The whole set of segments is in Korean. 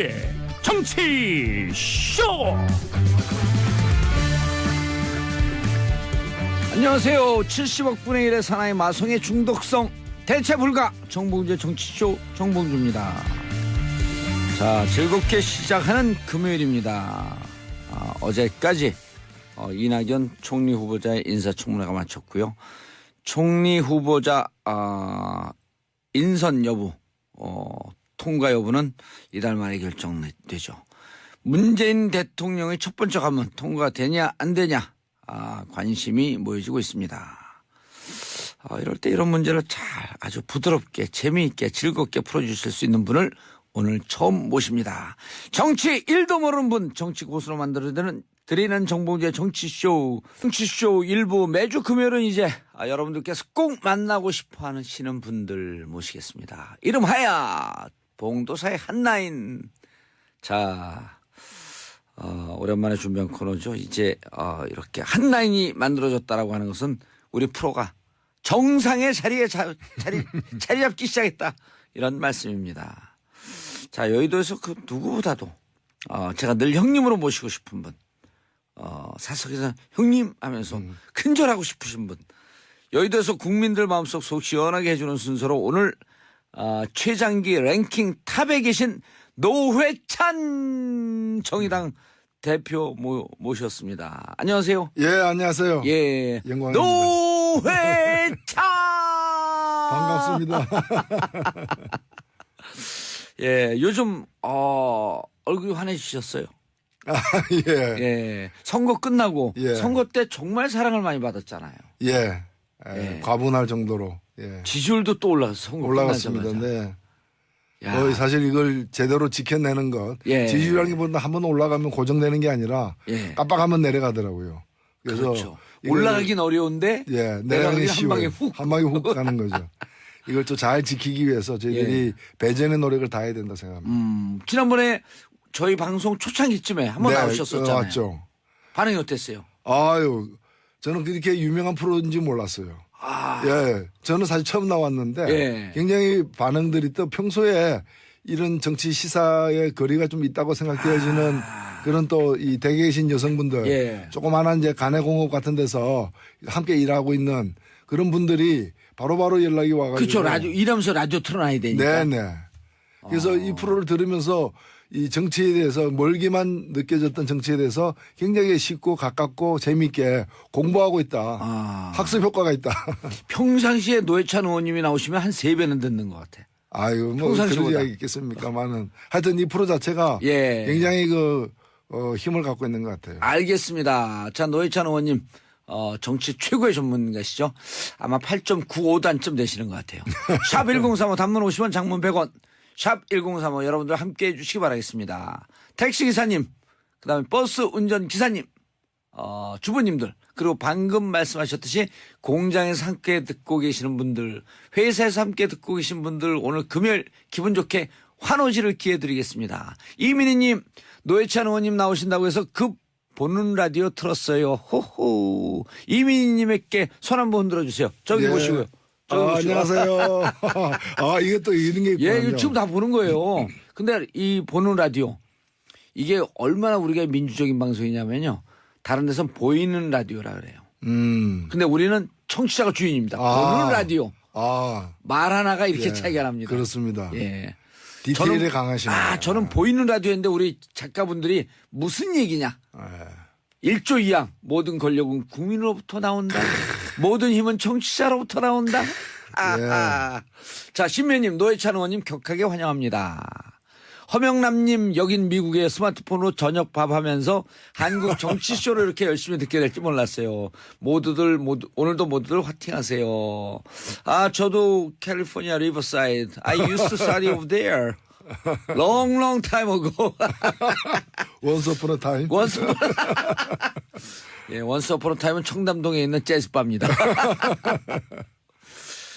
정봉주의 정치쇼. 안녕하세요. 70억 분의 1의 사나이 마성의 중독성 대체 불가 정봉주의 정치쇼 정봉주입니다. 자, 즐겁게 시작하는 금요일입니다. 어제까지 이낙연 총리 후보자의 인사청문회가 마쳤고요. 총리 후보자 인선 여부 통과 여부는 이달 말에 결정되죠. 문재인 대통령의 첫 번째 관문 통과가 되냐 안 되냐 관심이 모여지고 있습니다. 이럴 때 이런 문제를 아주 부드럽게 재미있게 즐겁게 풀어주실 수 있는 분을 오늘 처음 모십니다. 정치 1도 모르는 분, 정치 고수로 드리는 정봉주의 정치쇼 일부 매주 금요일은 이제 여러분들께서 꼭 만나고 싶어 하시는 분들 모시겠습니다. 이름하여 봉도사의 한라인. 자, 오랜만에 준비한 코너죠. 이제 이렇게 한라인이 만들어졌다라고 하는 것은 우리 프로가 정상의 자리에 자리 잡기 시작했다, 이런 말씀입니다. 자, 여의도에서 그 누구보다도 제가 늘 형님으로 모시고 싶은 분, 사석에서 형님 하면서 큰절하고 싶으신 분, 여의도에서 국민들 마음속 속 시원하게 해주는 순서로 오늘 최장기 랭킹 탑에 계신 노회찬 정의당 대표 모셨습니다. 안녕하세요. 예, 안녕하세요. 예, 영광입니다. 노회찬 반갑습니다. 예, 요즘 얼굴이 환해지셨어요. 예. 예, 선거 끝나고 예. 선거 때 정말 사랑을 많이 받았잖아요. 예. 예. 과분할 정도로. 예. 지지율도 또 선거 올라갔습니다. 끝나자마자. 네. 야. 사실 이걸 제대로 지켜내는 것. 예. 지지율이라기보다 한번 올라가면 고정되는 게 아니라 예. 깜빡하면 내려가더라고요. 그래서 그렇죠. 이걸, 올라가긴 어려운데 예, 내려가긴 한 방에 한 방에 훅 가는 거죠. 이걸 또 잘 지키기 위해서 저희들이 배전의 노력을 다해야 된다 생각합니다. 지난번에 저희 방송 초창기쯤에 한번 네, 나오셨었잖아요. 맞죠. 반응이 어땠어요? 아유, 저는 그렇게 유명한 프로인지 몰랐어요. 예, 저는 사실 처음 나왔는데 예. 굉장히 반응들이 또 평소에 이런 정치 시사에 거리가 좀 있다고 생각되어지는 그런 또 이 댁에 계신 여성분들, 예. 조그마한 이제 가내공업 같은 데서 함께 일하고 있는 그런 분들이 바로바로 연락이 와가지고. 그렇죠. 라디오 일하면서 라디오 틀어놔야 되니까. 네네. 그래서 이 프로를 들으면서 이 정치에 대해서 멀게만 느껴졌던 정치에 대해서 굉장히 쉽고 가깝고 재미있게 공부하고 있다. 학습 효과가 있다. 평상시에 노회찬 의원님이 나오시면 한 3배는 듣는 것 같아. 아유, 뭐 그런 평상시보다. 이야기 있겠습니까만은 하여튼 이 프로 자체가 예. 굉장히 힘을 갖고 있는 것 같아요. 알겠습니다. 자, 노회찬 의원님 정치 최고의 전문가시죠. 아마 8.95단쯤 되시는 것 같아요. 샵 1035 단문 50원 장문 100원. 샵 1035 여러분들 함께 해주시기 바라겠습니다. 택시기사님, 그 다음에 버스 운전기사님, 주부님들, 그리고 방금 말씀하셨듯이 공장에서 함께 듣고 계시는 분들, 회사에서 함께 듣고 계신 분들, 오늘 금요일 기분 좋게 환호지를 기회 드리겠습니다. 이민희님, 노회찬 의원님 나오신다고 해서 급 보는 라디오 틀었어요. 호호. 이민희님에게 손 한번 흔들어 주세요. 저기 예. 보시고요. 안녕하세요. 이게 또 이런 게 있군요. 예, 이거 지금 다 보는 거예요. 근데 이 보는 라디오, 이게 얼마나 우리가 민주적인 방송이냐면요. 다른 데선 보이는 라디오라 그래요. 근데 우리는 청취자가 주인입니다. 보는 라디오. 말 하나가 이렇게 예, 차이가 납니다. 그렇습니다. 예. 디테일에 강하시네요. 저는 보이는 라디오인데 우리 작가분들이 무슨 얘기냐. 일조 이항 모든 권력은 국민으로부터 나온다. 모든 힘은 정치자로부터 나온다. 자, 신매님, 노회찬 의원님 격하게 환영합니다. 허명남님, 여긴 미국에 스마트폰으로 저녁 밥하면서 한국 정치쇼를 이렇게 열심히 듣게 될지 몰랐어요. 오늘도 모두들 화팅하세요. 저도 캘리포니아 리버사이드. I used to study over there. Long time ago. Once upon a time. 예, 원스 어폰 어 타임은 청담동에 있는 재즈바입니다.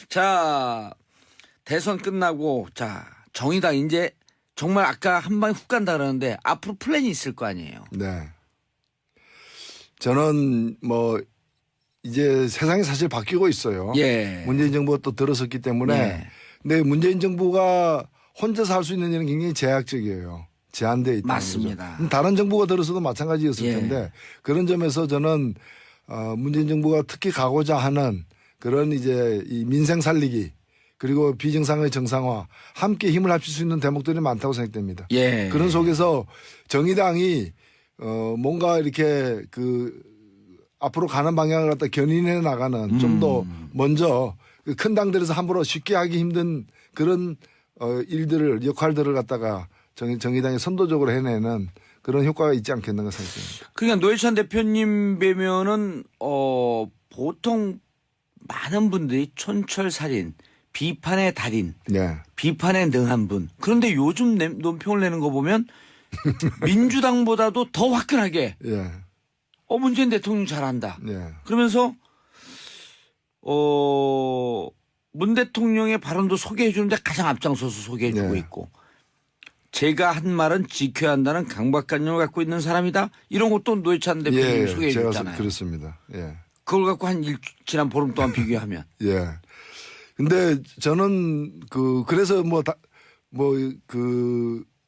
자, 대선 끝나고, 자, 정의당 이제 정말 아까 한 방에 훅 간다 그러는데 앞으로 플랜이 있을 거 아니에요. 네. 저는 이제 세상이 사실 바뀌고 있어요. 예. 문재인 정부가 또 들어섰기 때문에. 예. 근데 문재인 정부가 혼자서 할 수 있는 일은 굉장히 제약적이에요. 제한되어 있다. 맞습니다. 다른 정부가 들어서도 마찬가지였을 예. 텐데 그런 점에서 저는 문재인 정부가 특히 가고자 하는 그런 이제 이 민생 살리기 그리고 비정상의 정상화 함께 힘을 합칠 수 있는 대목들이 많다고 생각됩니다. 예. 그런 속에서 정의당이 뭔가 이렇게 앞으로 가는 방향을 갖다 견인해 나가는 좀 더 먼저 큰 당들에서 함부로 쉽게 하기 힘든 그런 역할들을 갖다가 정의당이 선도적으로 해내는 그런 효과가 있지 않겠는가 생각합니다. 그러니까 노회찬 대표님 뵈면은 보통 많은 분들이 촌철살인, 비판의 달인, 네. 비판에 능한 분. 그런데 요즘 논평을 내는 거 보면 민주당보다도 더 화끈하게 예. 문재인 대통령 잘한다. 예. 그러면서 문 대통령의 발언도 소개해 주는데 가장 앞장서서 소개해 주고 네. 있고 제가 한 말은 지켜야 한다는 강박관념을 갖고 있는 사람이다. 이런 것도 노회찬 대표님 예. 소개해 제가 줬잖아요. 그렇습니다. 예. 그걸 갖고 지난 보름 동안 비교하면 예. 근데 저는 그래서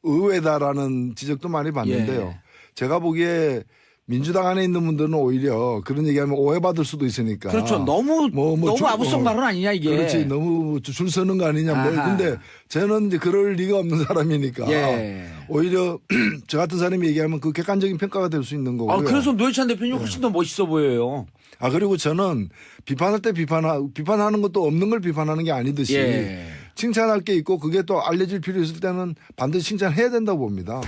의외다라는 지적도 많이 받는데요. 예. 제가 보기에 민주당 안에 있는 분들은 오히려 그런 얘기하면 오해받을 수도 있으니까. 그렇죠. 너무 아부성 발언 아니냐 이게. 그렇지. 너무 줄 서는 거 아니냐. 아하. 근데 저는 이제 그럴 리가 없는 사람이니까. 예. 오히려 저 같은 사람이 얘기하면 그 객관적인 평가가 될 수 있는 거고요. 그래서 노회찬 대표님 훨씬 더 멋있어 보여요. 그리고 저는 비판할 때 비판하는 것도 없는 걸 비판하는 게 아니듯이 예. 칭찬할 게 있고 그게 또 알려질 필요 있을 때는 반드시 칭찬해야 된다고 봅니다.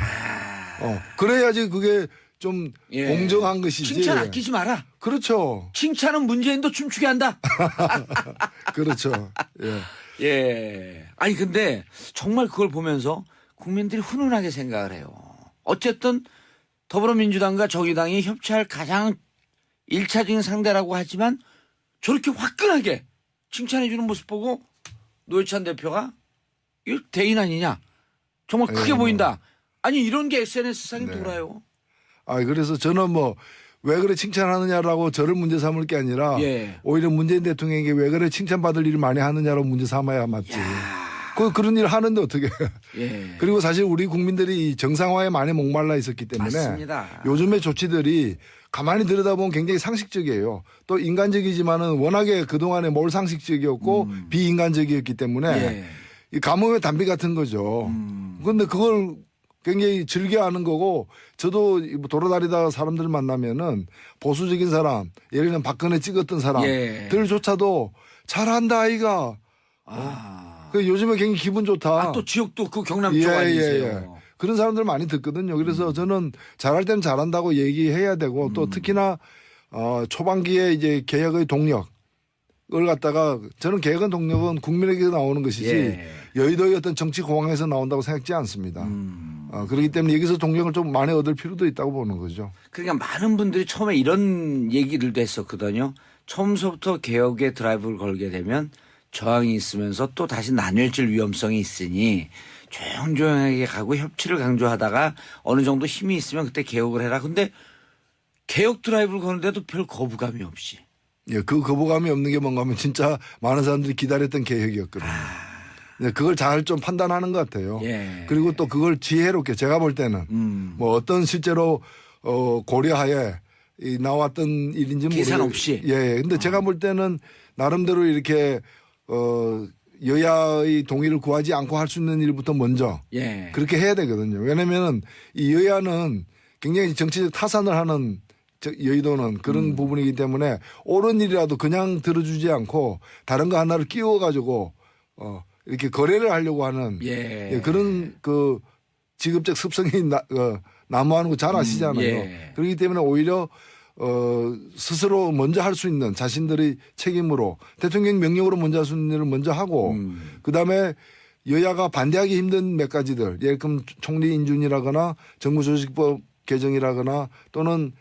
그래야지 그게 좀 예. 공정한 것이지. 칭찬 아끼지 마라. 그렇죠. 칭찬은 문재인도 춤추게 한다. 그렇죠. 예. 예. 아니 근데 정말 그걸 보면서 국민들이 훈훈하게 생각을 해요. 어쨌든 더불어민주당과 정의당이 협치할 가장 1차적인 상대라고 하지만 저렇게 화끈하게 칭찬해 주는 모습 보고 노회찬 대표가 이거 대인 아니냐. 정말 크게 보인다. 아니 이런 게 SNS상에 네. 돌아요. 그래서 저는 왜 그래 칭찬하느냐라고 저를 문제 삼을 게 아니라 예. 오히려 문재인 대통령에게 왜 그래 칭찬받을 일을 많이 하느냐로 문제 삼아야 맞지. 그런 일을 하는데 어떻게. 예. 그리고 사실 우리 국민들이 정상화에 많이 목말라 있었기 때문에 맞습니다. 요즘의 조치들이 가만히 들여다보면 굉장히 상식적이에요. 또 인간적이지만은 워낙에 그동안에 몰상식적이었고 비인간적이었기 때문에 예. 이 감흥의 담비 같은 거죠. 그런데 그걸 굉장히 즐겨하는 거고 저도 돌아다니다 사람들 만나면은 보수적인 사람 예를 들면 박근혜 찍었던 사람들조차도 잘한다 아이가. 요즘에 굉장히 기분 좋다. 또 지역도 그 경남 쪽 아니세요. 그런 사람들 많이 듣거든요. 그래서 저는 잘할 때는 잘한다고 얘기해야 되고 또 특히나 초반기에 이제 개혁의 동력을 갖다가 저는 개혁의 동력은 국민에게 나오는 것이지 여의도의 어떤 정치 공항에서 나온다고 생각지 않습니다. 그렇기 때문에 여기서 동력을 좀 많이 얻을 필요도 있다고 보는 거죠. 그러니까 많은 분들이 처음에 이런 얘기들도 했었거든요. 처음서부터 개혁에 드라이브를 걸게 되면 저항이 있으면서 또 다시 나뉘어질 위험성이 있으니 조용조용하게 가고 협치를 강조하다가 어느 정도 힘이 있으면 그때 개혁을 해라. 근데 개혁 드라이브를 거는데도 별 거부감이 없이. 예, 그 거부감이 없는 게 뭔가 하면 진짜 많은 사람들이 기다렸던 개혁이었거든요. 그걸 잘 좀 판단하는 것 같아요. 예. 그리고 또 그걸 지혜롭게 제가 볼 때는 어떤 실제로 고려하에 나왔던 일인지 계산 없이. 예. 근데 제가 볼 때는 나름대로 이렇게 여야의 동의를 구하지 않고 할 수 있는 일부터 먼저 그렇게 해야 되거든요. 왜냐면은 이 여야는 굉장히 정치적 타산을 하는 여의도는 그런 부분이기 때문에 옳은 일이라도 그냥 들어주지 않고 다른 거 하나를 끼워 가지고 이렇게 거래를 하려고 하는 그런 직업적 습성이 난무하는 거 잘 아시잖아요. 그렇기 때문에 오히려 스스로 먼저 할 수 있는 자신들의 책임으로 대통령 명령으로 먼저 할 수 있는 일을 먼저 하고 그다음에 여야가 반대하기 힘든 몇 가지들 예를 들면 총리 인준이라거나 정부조직법 개정이라거나 또는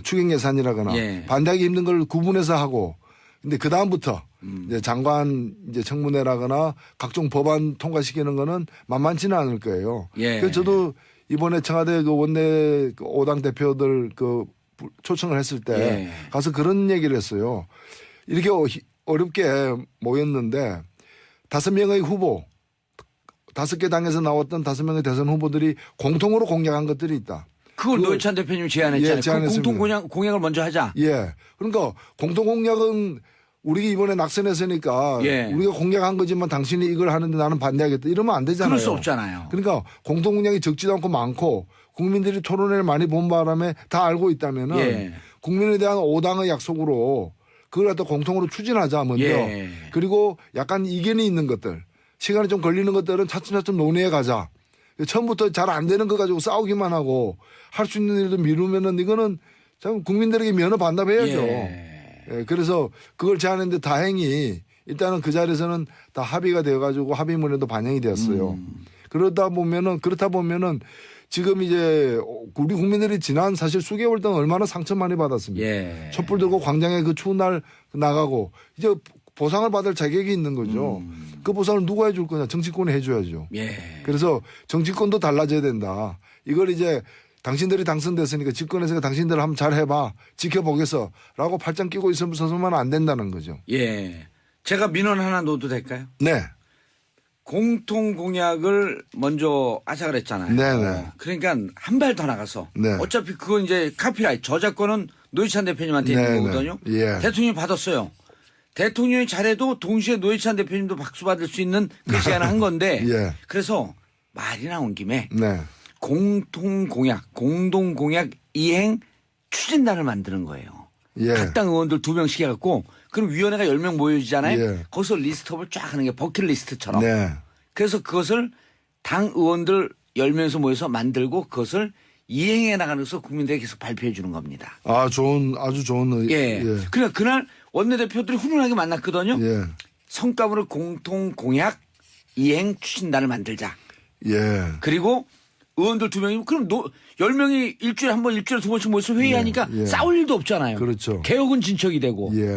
추경 예산이라거나 반대하기 힘든 걸 구분해서 하고 근데 그다음부터 이제 장관 이제 청문회라거나 각종 법안 통과시키는 거는 만만치는 않을 거예요. 그래서 저도 이번에 청와대 원내 5당 대표들 초청을 했을 때 가서 그런 얘기를 했어요. 이렇게 어렵게 모였는데 5명의 후보 5개 당에서 나왔던 5명의 대선 후보들이 공통으로 공약한 것들이 있다. 그걸 노회찬 대표님이 제안했잖아요. 예, 제안했습니다. 공통 공약을 먼저 하자. 예. 그러니까 공통 공약은 우리가 이번에 낙선했으니까 예. 우리가 공약한 거지만 당신이 이걸 하는데 나는 반대하겠다. 이러면 안 되잖아요. 그럴 수 없잖아요. 그러니까 공통 공약이 적지도 않고 많고 국민들이 토론회를 많이 본 바람에 다 알고 있다면은 예. 국민에 대한 5당의 약속으로 그걸 갖다 공통으로 추진하자 먼저. 예. 그리고 약간 이견이 있는 것들, 시간이 좀 걸리는 것들은 차츰차츰 논의해 가자. 처음부터 잘 안 되는 거 가지고 싸우기만 하고 할 수 있는 일도 미루면은 이거는 참 국민들에게 면허 반납해야죠. 예, 그래서 그걸 제안했는데 다행히 일단은 그 자리에서는 다 합의가 되어 가지고 합의문에도 반영이 되었어요. 그렇다 보면은 지금 이제 우리 국민들이 지난 사실 수개월 동안 얼마나 상처 많이 받았습니까? 예. 촛불 들고 광장에 그 추운 날 나가고 이제 보상을 받을 자격이 있는 거죠. 그 보상을 누가 해줄 거냐? 정치권이 해줘야죠. 예. 그래서 정치권도 달라져야 된다. 이걸 이제 당신들이 당선됐으니까 집권에서 당신들 한번 잘 해봐. 지켜보겠어라고 팔짱 끼고 있어서만 안 된다는 거죠. 예. 제가 민원 하나 넣어도 될까요? 네. 공통 공약을 먼저 하자 그랬잖아요. 네네. 그러니까 한 발 더 나가서 네. 어차피 그건 이제 카피라이트 저작권은 노회찬 대표님한테 있는 네네. 거거든요. 예. 대통령이 받았어요. 대통령이 잘해도 동시에 노회찬 대표님도 박수 받을 수 있는 그 제안을 한 건데 예. 그래서 말이 나온 김에 네. 공통 공약 이행 추진단을 만드는 거예요. 예. 각 당 의원들 2명씩 해갖고 그럼 위원회가 10명 모여지잖아요. 예. 거기서 리스트업을 쫙 하는 게 버킷리스트처럼. 네. 그래서 그것을 당 의원들 10명에서 모여서 만들고 그것을 이행해 나가는 것을 국민들에게 계속 발표해 주는 겁니다. 아주 좋은 예. 그러니까 그날 원내대표들이 훈훈하게 만났거든요. 예. 성과물을 공통 공약 이행 추진단을 만들자. 예. 그리고 의원들 2명이면 그럼 10명이 일주일에 한 번, 일주일에 2번씩 모여서 회의하니까 예. 싸울 일도 없잖아요. 그렇죠. 개혁은 진척이 되고. 예.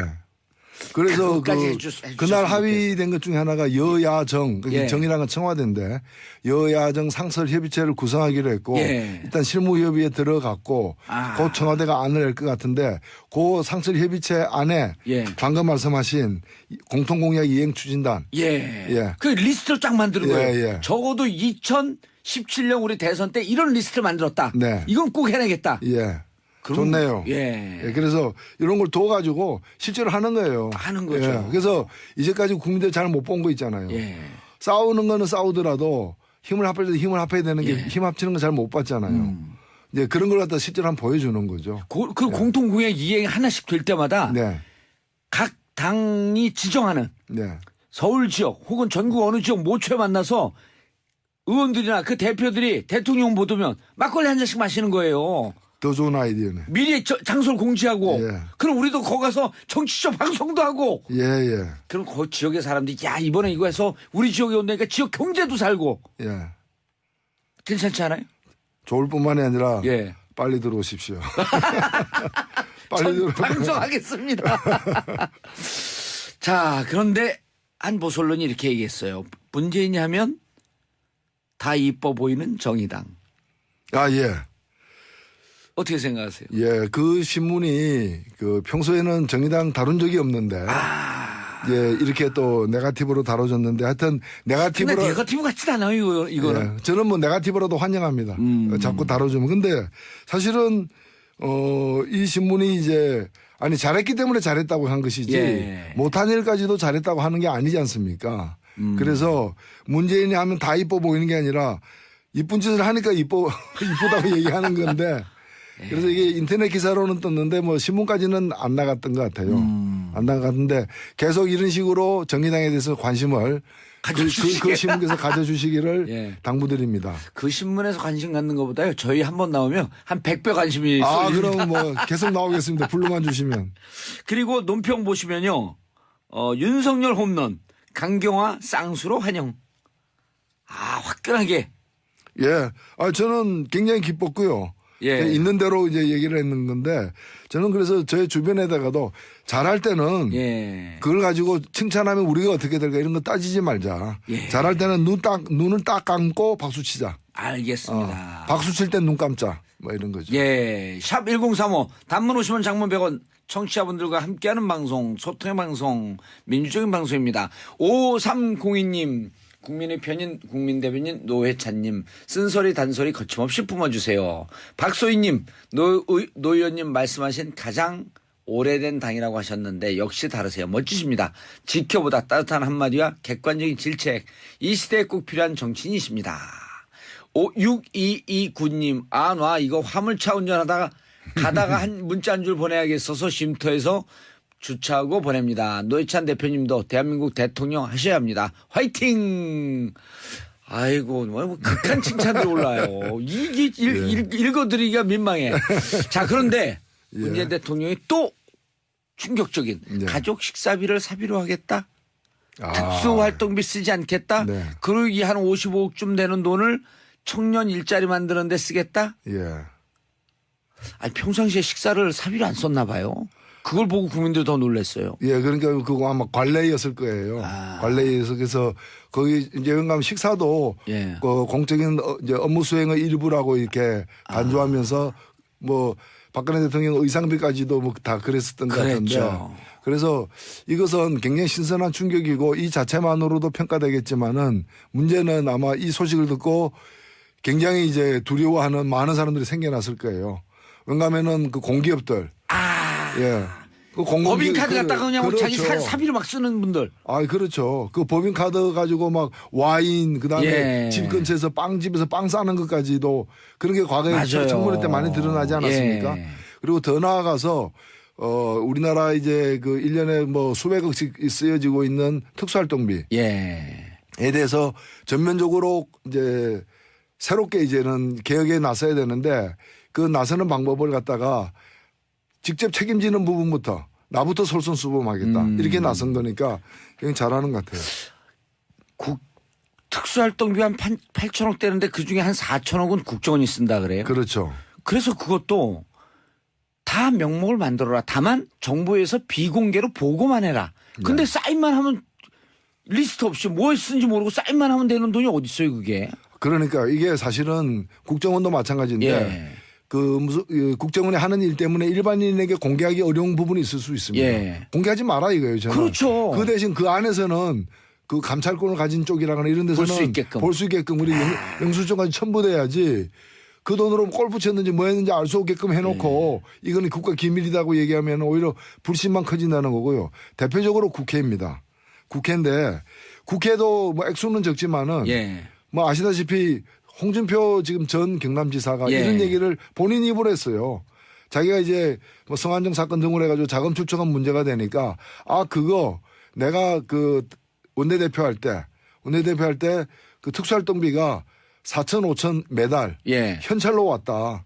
그래서 그것까지 그날 합의된 것 중에 하나가 여야정, 예. 정이라는 건 청와대인데 여야정 상설협의체를 구성하기로 했고 예. 일단 실무협의에 들어갔고 그 청와대가 안을 낼 것 같은데 그 상설협의체 안에 예. 방금 말씀하신 공통공약 이행추진단. 예. 예. 그 리스트를 쫙 만드는 거예요. 예. 적어도 2017년 우리 대선 때 이런 리스트를 만들었다. 네. 이건 꼭 해내겠다. 예. 그럼, 좋네요. 예. 그래서 이런 걸 둬가지고 실제로 하는 거예요. 하는 거죠. 예. 그래서 이제까지 국민들 잘 못 본 거 있잖아요. 예. 싸우는 거는 싸우더라도 힘을 합할 때 힘을 합해야 되는 게 예. 힘 합치는 거 잘 못 봤잖아요. 이제 그런 걸 갖다 실제로 한번 보여주는 거죠. 그 공통 공약 이행 하나씩 될 때마다 네. 각 당이 지정하는 네. 서울 지역 혹은 전국 어느 지역 모처에 만나서 의원들이나 그 대표들이 대통령 못 오면 막걸리 한 잔씩 마시는 거예요. 더 좋은 아이디어네. 미리 장소를 공지하고 예. 그럼 우리도 거기 가서 정치적 방송도 하고 예. 그럼 그 지역의 사람들이 야 이번에 이거 해서 우리 지역에 온다니까 지역 경제도 살고 예. 괜찮지 않아요? 좋을 뿐만이 아니라 예. 빨리 들어오십시오. 빨리 전 들어. 방송하겠습니다. 자 그런데 한 보수언론이 이렇게 얘기했어요. 문재인이 하면 다 이뻐 보이는 정의당. 아 예. 어떻게 생각하세요? 예. 그 신문이 그 평소에는 정의당 다룬 적이 없는데. 예, 이렇게 또 네거티브로 다뤄졌는데 하여튼 근데 네거티브로 네거티브 같지도 않아요 이거는. 예, 저는 뭐 네거티브로도 환영합니다. 자꾸 다뤄주면. 근데 사실은 이 신문이 이제 아니 잘했기 때문에 잘했다고 한 것이지 예. 못한 일까지도 잘했다고 하는 게 아니지 않습니까? 그래서 문재인이 하면 다 이뻐 보이는 게 아니라 이쁜 짓을 하니까 이쁘다고 얘기하는 건데 그래서 이게 인터넷 기사로는 떴는데 뭐 신문까지는 안 나갔던 것 같아요. 안 나갔는데 계속 이런 식으로 정의당에 대해서 관심을 그 신문에서 가져주시기를 예. 당부드립니다. 그 신문에서 관심 갖는 것보다요. 저희 한번 나오면 한 100배 관심이 쏠립니다. 그럼 뭐 계속 나오겠습니다. 불러만 주시면. 그리고 논평 보시면요. 윤석열 홈런, 강경화 쌍수로 환영. 화끈하게. 예. 저는 굉장히 기뻤고요. 예. 있는 대로 이제 얘기를 했는 건데 저는 그래서 저희 주변에다가도 잘할 때는 예. 그걸 가지고 칭찬하면 우리가 어떻게 될까 이런 거 따지지 말자. 예. 잘할 때는 눈을 딱 감고 박수 치자. 알겠습니다. 박수 칠 땐 눈 감자. 뭐 이런 거죠. 예. 샵 1035 단문 50원 장문 100원 청취자분들과 함께하는 방송 소통의 방송 민주적인 방송입니다. 5302님 국민의 편인 국민대변인 노회찬님 쓴소리 단소리 거침없이 뿜어주세요. 박소희님 노 의원님 말씀하신 가장 오래된 당이라고 하셨는데 역시 다르세요. 멋지십니다. 지켜보다 따뜻한 한마디와 객관적인 질책 이 시대에 꼭 필요한 정치인이십니다. 6229님 나 이거 화물차 운전하다가 가다가 한 문자 한 줄 보내야겠어서 쉼터에서 주차하고 보냅니다. 노회찬 대표님도 대한민국 대통령 하셔야 합니다. 화이팅! 아이고, 뭐 극한 칭찬들이 올라요. 이게 읽어드리기가 민망해. 자, 그런데 문재인 대통령이 또 충격적인 가족 식사비를 사비로 하겠다? 특수활동비 쓰지 않겠다? 그러기 한 55억쯤 되는 돈을 청년 일자리 만드는 데 쓰겠다? 아니, 평상시에 식사를 사비로 안 썼나 봐요. 그걸 보고 국민들 더 놀랐어요. 그러니까 그거 아마 관례였을 거예요. 관례에서 그래서 거기 이제 영감 식사도 그 공적인 이제 업무 수행의 일부라고 이렇게 간주하면서 뭐 박근혜 대통령 의상비까지도 뭐 다 그랬었던 것 같은데. 그래서 이것은 굉장히 신선한 충격이고 이 자체만으로도 평가되겠지만은 문제는 아마 이 소식을 듣고 굉장히 이제 두려워하는 많은 사람들이 생겨났을 거예요. 왜냐하면은 그 공기업들. 그 법인카드 갖다가 그냥 그렇죠. 자기 사비로 막 쓰는 분들. 그렇죠. 그 법인카드 가지고 막 와인, 그 다음에 집 근처에서 빵집에서 빵 싸는 것까지도 그런 게 과거에 청문회 때 많이 드러나지 않았습니까? 그리고 더 나아가서, 우리나라 이제 그 1년에 뭐 수백억씩 쓰여지고 있는 특수활동비에 대해서 전면적으로 이제 새롭게 이제는 개혁에 나서야 되는데 그 나서는 방법을 갖다가 직접 책임지는 부분부터 나부터 솔선수범하겠다. 이렇게 나선 거니까 그냥 잘하는 것 같아요. 특수활동비 한 8천억 되는데 그중에 한 4천억은 국정원이 쓴다 그래요. 그렇죠. 그래서 그것도 다 명목을 만들어라. 다만 정부에서 비공개로 보고만 해라. 근데 사인만 하면 리스트 없이 뭐 쓴지 모르고 사인만 하면 되는 돈이 어디 있어요 그게. 그러니까 이게 사실은 국정원도 마찬가지인데 국정원이 하는 일 때문에 일반인에게 공개하기 어려운 부분이 있을 수 있습니다. 공개하지 마라 이거예요. 저는. 그렇죠. 그 대신 그 안에서는 그 감찰권을 가진 쪽이라거나 이런 데서는 볼 수 있게끔 우리 영수증까지 첨부돼야지 그 돈으로 골프 쳤는지 뭐 했는지 알 수 없게끔 해놓고 이거는 국가 기밀이라고 얘기하면 오히려 불신만 커진다는 거고요. 대표적으로 국회입니다. 국회인데 국회도 뭐 액수는 적지만은 뭐 아시다시피 홍준표 지금 전 경남지사가 이런 얘기를 본인 입으로 했어요. 자기가 이제 뭐 성안정 사건 등으로 해가지고 자금 축적한 문제가 되니까 그거 내가 그 원내대표 할 때 그 특수활동비가 4천 5천 매달 현찰로 왔다.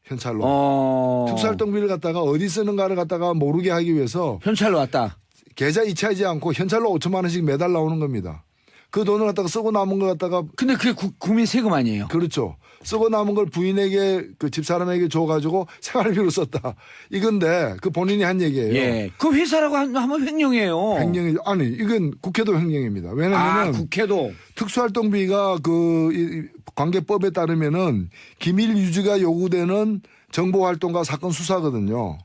현찰로. 특수활동비를 갖다가 어디 쓰는가를 갖다가 모르게 하기 위해서 현찰로 왔다. 계좌 이체하지 않고 현찰로 5천만 원씩 매달 나오는 겁니다. 그 돈을 갖다가 쓰고 남은 거 갖다가. 근데 그게 국민 세금 아니에요? 그렇죠. 쓰고 남은 걸 부인에게 그 집사람에게 줘가지고 생활비로 썼다. 이건데 그 본인이 한 얘기예요. 그 회사라고 하면 횡령이에요. 횡령이 아니 이건 국회도 횡령입니다. 왜냐하면 국회도 특수활동비가 그 관계법에 따르면은 기밀 유지가 요구되는 정보활동과 사건 수사거든요.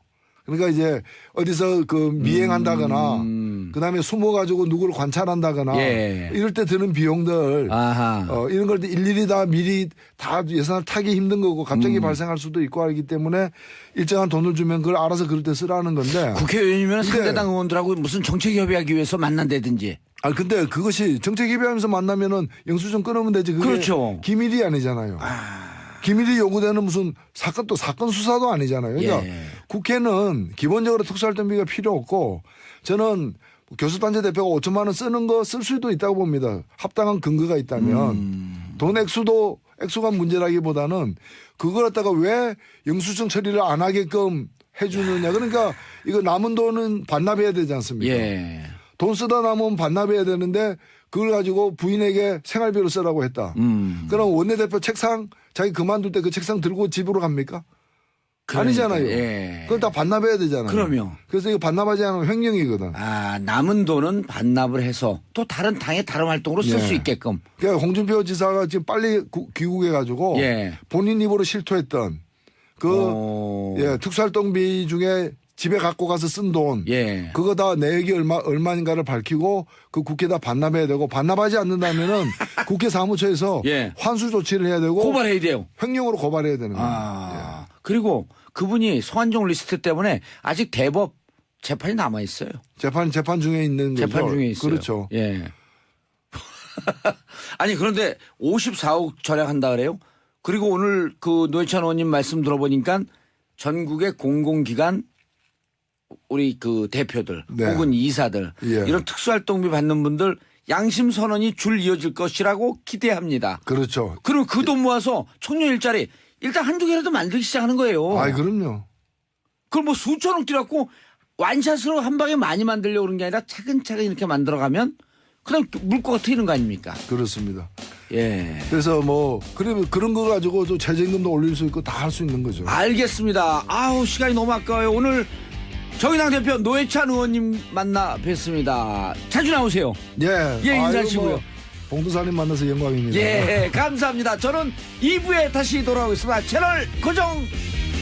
그러니까 이제 어디서 그 미행한다거나 그다음에 숨어가지고 누구를 관찰한다거나 이럴 때 드는 비용들 이런 걸 일일이 다 미리 다 예산을 타기 힘든 거고 갑자기 발생할 수도 있고 하기 때문에 일정한 돈을 주면 그걸 알아서 그럴 때 쓰라는 건데 국회의원이면 상대당 의원들하고 무슨 정책 협의하기 위해서 만난다든지 근데 그것이 정책 협의하면서 만나면은 영수증 끊으면 되지 그게 그렇죠. 기밀이 아니잖아요. 기밀이 요구되는 무슨 사건 수사도 아니잖아요. 그러니까 국회는 기본적으로 특수활동비가 필요 없고 저는 교수단체 대표가 5천만 원 쓰는 거 쓸 수도 있다고 봅니다. 합당한 근거가 있다면 돈 액수가 문제라기보다는 그걸 갖다가 왜 영수증 처리를 안 하게끔 해주느냐. 그러니까 이거 남은 돈은 반납해야 되지 않습니까? 돈 쓰다 남으면 반납해야 되는데 그걸 가지고 부인에게 생활비로 쓰라고 했다. 그럼 원내대표 책상 자기 그만둘 때 그 책상 들고 집으로 갑니까? 아니잖아요. 그걸 다 반납해야 되잖아요. 그럼요. 그래서 이거 반납하지 않으면 횡령이거든. 남은 돈은 반납을 해서 또 다른 당의 다른 활동으로 쓸 수 있게끔. 그러니까 홍준표 지사가 지금 빨리 귀국해가지고 본인 입으로 실토했던 그 특수활동비 중에 집에 갖고 가서 쓴 돈 예. 그거 다 내역이 얼마인가를 밝히고 그 국회에다 반납해야 되고 반납하지 않는다면은 국회 사무처에서 예. 환수 조치를 해야 되고 고발해야 돼요. 횡령으로 고발해야 되는 거예요. 아. 그리고 그분이 성완종 리스트 때문에 아직 대법 재판이 남아 있어요. 재판 중에 있는 거죠. 재판 중에 있어요. 그렇죠. 예. 아니 그런데 54억 절약한다 그래요? 그리고 오늘 그 노회찬 의원님 말씀 들어보니까 전국의 공공기관 우리 그 대표들 네. 혹은 이사들 예. 이런 특수활동비 받는 분들 양심 선언이 줄 이어질 것이라고 기대합니다. 그렇죠. 그럼 그 돈 모아서 청년 일자리 일단 한두 개라도 만들기 시작하는 거예요. 아, 그럼요. 그걸 뭐 수천억 들였고 완샷으로 한 방에 많이 만들려고 그런 게 아니라 차근차근 이렇게 만들어가면 그냥 물꼬가 트이는 거 아닙니까? 그렇습니다. 예. 그래서 뭐 그러면 그런 거 가지고 또 최저임금도 올릴 수 있고 다 할 수 있는 거죠. 알겠습니다. 아우 시간이 너무 아까워요. 오늘 정의당 대표 노회찬 의원님 만나 뵙습니다. 자주 나오세요. 예. 예, 인사하시고요. 뭐 봉도사님 만나서 영광입니다. 예, 감사합니다. 저는 2부에 다시 돌아오겠습니다. 채널 고정